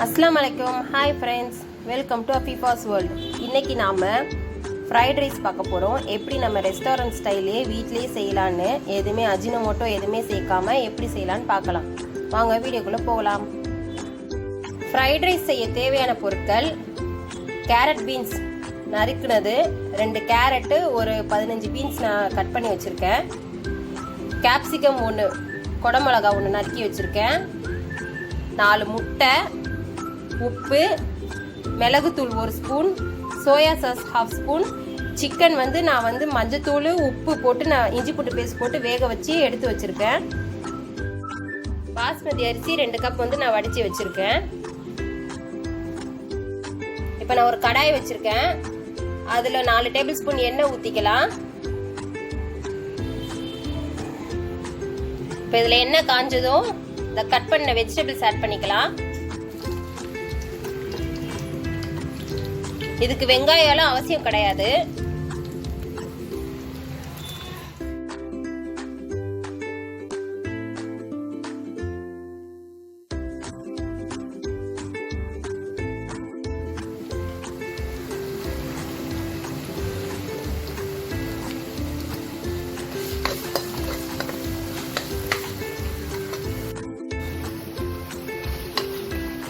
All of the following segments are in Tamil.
அஸ்ஸலாமு அலைக்கும். Hi friends, welcome to Afifa's world. இன்றைக்கி நாம் ஃப்ரைட் ரைஸ் பார்க்க போகிறோம். எப்படி நம்ம ரெஸ்டாரண்ட் ஸ்டைலே வீட்லேயே செய்யலான்னு, எதுவுமே அஜினோமோட்டோ எதுவுமே சேர்க்காம எப்படி செய்யலான்னு பார்க்கலாம். வாங்க வீடியோக்குள்ளே போகலாம். ஃப்ரைட் ரைஸ் செய்ய தேவையான பொருட்கள்: கேரட் பீன்ஸ் நறுக்குனது, 2 கேரட்டு, ஒரு 15 பீன்ஸ் நான் கட் பண்ணி வச்சுருக்கேன். கேப்சிகம் 1, குடமிளகா 1 நறுக்கி வச்சுருக்கேன். 4 முட்டை, உப்பு, மிளகுத்தூள் 1 spoon, soya sauce 1/2 spoon, chicken நான் மஞ்சத்தூள் உப்பு போட்டு நான் இஞ்சி பூண்டு பேஸ்ட் போட்டு வேக வச்சு எடுத்து வச்சுருக்கேன். பாஸ்மதி அரிசி 2 கப் நான் வடித்து வச்சுருக்கேன். இப்போ நான் ஒரு கடாய் வச்சுருக்கேன். அதில் 4 டேபிள் ஸ்பூன் எண்ணெய் ஊற்றிக்கலாம். இப்போ இதில் எண்ணெய் காஞ்சதும் இந்த கட் பண்ண வெஜிடபிள்ஸ் ஆட் பண்ணிக்கலாம். இதுக்கு வெங்காயம் அவசியம் கிடையாது.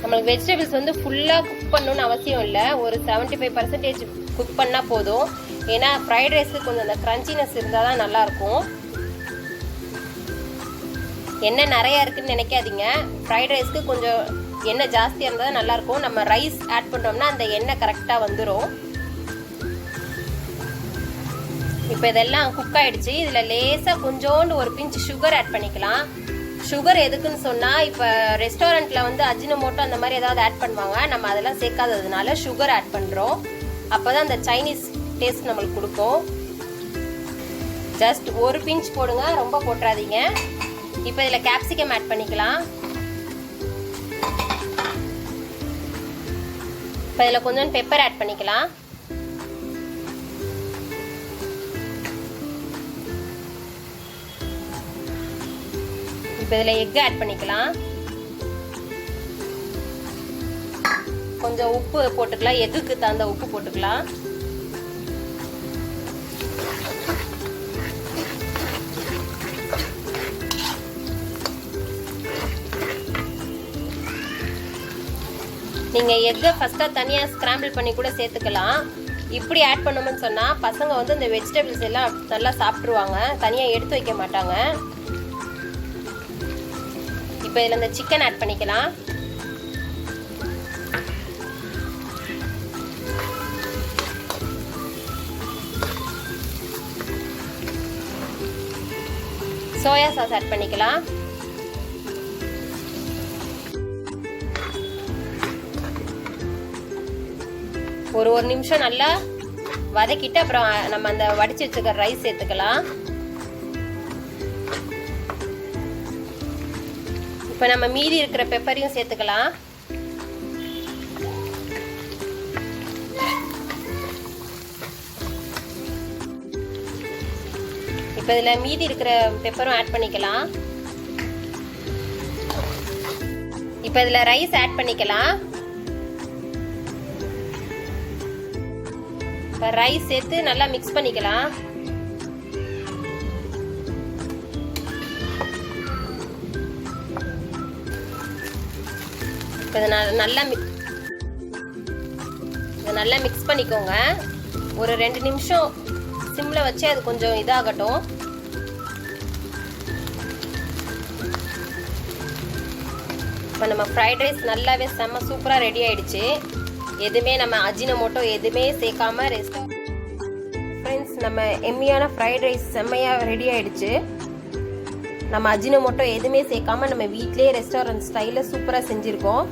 நம்மளுக்கு வெஜிடபிள்ஸ் ஃபுல்லாக குக் பண்ணணும்னு அவசியம் இல்லை. ஒரு 75% குக் பண்ணால் போதும். ஏன்னா ஃப்ரைட் ரைஸுக்கு கொஞ்சம் அந்த க்ரன்ச்சினஸ் இருந்தால் தான் நல்லாயிருக்கும். எண்ணெய் நிறையா இருக்குதுன்னு நினைக்காதீங்க. ஃப்ரைட் ரைஸ்க்கு கொஞ்சம் எண்ணெய் ஜாஸ்தியாக இருந்தால் தான் நல்லாயிருக்கும். நம்ம ரைஸ் ஆட் பண்ணுறோம்னா அந்த எண்ணெய் கரெக்டாக வந்துடும். இப்போ இதெல்லாம் குக் ஆகிடுச்சு. இதில் லேசாக கொஞ்சோண்டு ஒரு பிஞ்ச் சுகர் ஆட் பண்ணிக்கலாம். சுகர் எதுக்குன்னு சொன்னால், இப்போ ரெஸ்டாரண்ட்டில் அஜினோமோட்டோ அந்த மாதிரி ஏதாவது ஆட் பண்ணுவாங்க. நம்ம அதெல்லாம் சேர்க்காததுனால சுகர் ஆட் பண்ணுறோம். அப்போ தான் அந்த சைனீஸ் டேஸ்ட் நம்மளுக்கு கொடுக்கும். ஜஸ்ட் ஒரு பிஞ்ச் போடுங்க, ரொம்ப போட்டுறாதீங்க. இப்போ இதில் கேப்சிகம் ஆட் பண்ணிக்கலாம். இப்போ இதில் கொஞ்சம் பெப்பர் ஆட் பண்ணிக்கலாம். இப்போ இதில் எக் ஆட் பண்ணிக்கலாம். கொஞ்சம் உப்பு போட்டுக்கலாம். எக்குக்கு தகுந்த உப்பு போட்டுக்கலாம். நீங்கள் எக்கை ஃபஸ்ட்டாக தனியாக ஸ்க்ராம்பிள் பண்ணி கூட சேர்த்துக்கலாம். இப்படி ஆட் பண்ணோம்னு சொன்னால் பசங்க இந்த வெஜிடபிள்ஸ் எல்லாம் நல்லா சாப்பிட்ருவாங்க, தனியாக எடுத்து வைக்க மாட்டாங்க. இப்போ இதில் இந்த சிக்கன் ஆட் பண்ணிக்கலாம். சோயா சாஸ் ஆட் பண்ணிக்கலாம். ஒரு நிமிஷம் நல்லா வதக்கிட்டு அப்புறம் நம்ம அந்த வடிச்சு வச்சுக்கிற ரைஸ் சேர்த்துக்கலாம். இப்போ நம்ம மீதி இருக்கிற பெப்பரையும் சேர்த்துக்கலாம். இப்போ இதில் மீதி இருக்கிற பெப்பரும் ஆட் பண்ணிக்கலாம். இப்போ இதில் ரைஸ் ஆட் பண்ணிக்கலாம். இப்போ ரைஸ் சேர்த்து நல்லா மிக்ஸ் பண்ணிக்கலாம். இதை நல்லா மிக்ஸ் பண்ணிக்கோங்க. ஒரு 2 நிமிஷம் சிம்மில் வச்சு அது கொஞ்சம் இதாகட்டும். இப்போ நம்ம ஃப்ரைட் ரைஸ் நல்லாவே செம்ம சூப்பராக ரெடி ஆகிடுச்சு. எதுவுமே நம்ம அஜினோமோட்டோ எதுவுமே சேர்க்காம ஃப்ரெண்ட்ஸ், நம்ம எம்மியான ஃப்ரைட் ரைஸ் செம்மையாக ரெடி ஆகிடுச்சு. நம்ம அஜினோமோட்டோ எதுவுமே சேர்க்காம நம்ம வீட்லேயே ரெஸ்டாரண்ட் ஸ்டைலில் சூப்பராக செஞ்சுருக்கோம்.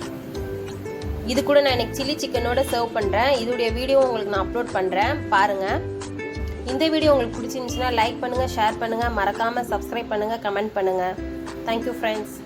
இது கூட நான் எனக்கு சில்லி சிக்கனோட சர்வ் பண்ணுறேன். இதோடைய வீடியோ உங்களுக்கு நான் அப்லோட் பண்ணுறேன், பாருங்கள். இந்த வீடியோ உங்களுக்கு பிடிச்சிருந்துச்சுன்னா லைக் பண்ணுங்கள், ஷேர் பண்ணுங்கள், மறக்காமல் சப்ஸ்கிரைப் பண்ணுங்கள், கமெண்ட் பண்ணுங்கள். Thank you friends.